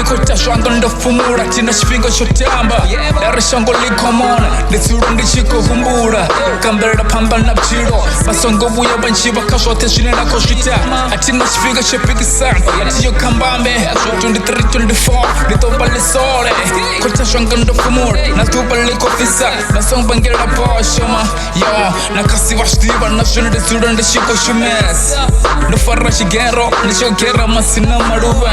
Kota shwanga ndafumura tina chifinga chotamba Dare shango likomona Nitsuro ndichiko humbura Kambera pamba na pchiro Masongo buya banchiba kashote shinena koshita Atina chifinga chepikisa Atiyo kambambe 2324 Nitoba lisole Kota shwanga ndafumura Natuba likofisa Masongo bangera poshoma Yo, nakasi washtiba Nashuna nitsuro ndichiko shumes Nufara shigero Nishogera masina maruba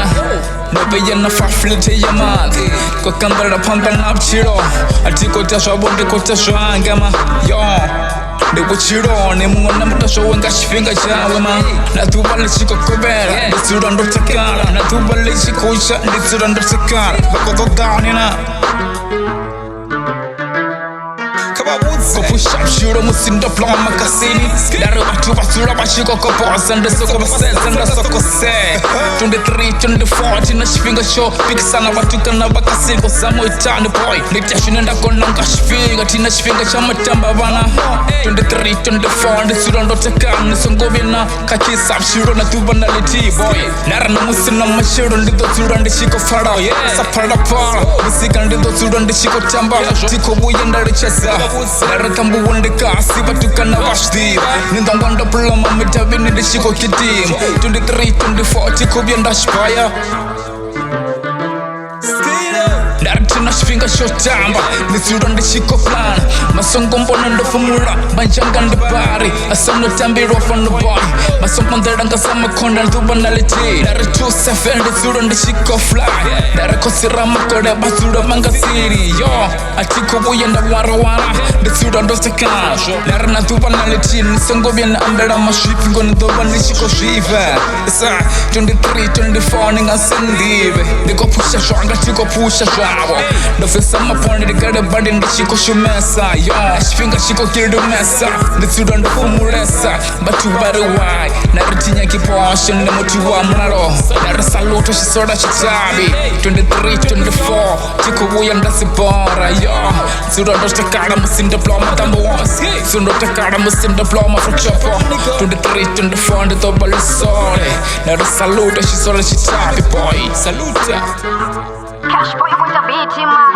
Nobe na faflete ya mati Kwa kambera pamba na pchiro Ati kota shwabo ndi kota shwanga ma Yo Ndi wachiro ni mwana mutasho wenga shifinga chawe ma Natuba lichiko kubera Nditsura ndotakara Natuba lichiko usha Nditsura ndotakara Bako dodani na Push up, shiro musinda ploma kasini Dare watu basura bashiko kopoza Ndesoko baseza ndesoko se 23, 24, tina shifinga show Piki sana watu kana bakasini Kwa samu itani boy Nitashine ndako nanga shifinga Tina shifinga chama tamba bana 23, 24, ndisura ndoteka Nisongo bina kakisa shiro na tuba na liti boy Nara na musina mashiro Ndido tura ndishiko fara Sapara para Nisika ndido tura ndishiko tamba Tiko buya ndaricheza Nara tambu wende kasi batuka na washdi Ninda wanda ploma mitavini ndishiko kitim 23, 24 tiko bienda shpaya Naratina shifinga shotamba Nitsura ndishiko plan Masongo mbona ndofumura Banjanga ndibari Asono tambiro from the boy Masongo nderanga sama konda nduba naliti Nara 27 nditsura ndishiko fly Nara kosira makode basura manga city Yo, atiko buya ndawarawara Nditsura ndoseka Nara natuba naliti Nisongo biena ambera mashipi Ngona ndoba ndishiko shiva Isa 23, 24 ninga sendive Ndiko pusha shwanga tiko pusha shwanga Ndofesa maponi digare badi ndishiko shumesa Yo, shifinga shiko kiridu mesa Nditsura ndofumuresa Batu bari wai Naritinya kiposho Nemutu wa mnaro Nara saluto shisoda chitabi 23, 24 Tiko buya ndasibora Yo, tsura ndotakara musinda ploma tambo was Tsura ndotakara musinda ploma for chopo 23, 24 nditoba lisole Nara saluto shisoda chitabi boy Saluta Cash boy with the beat, man.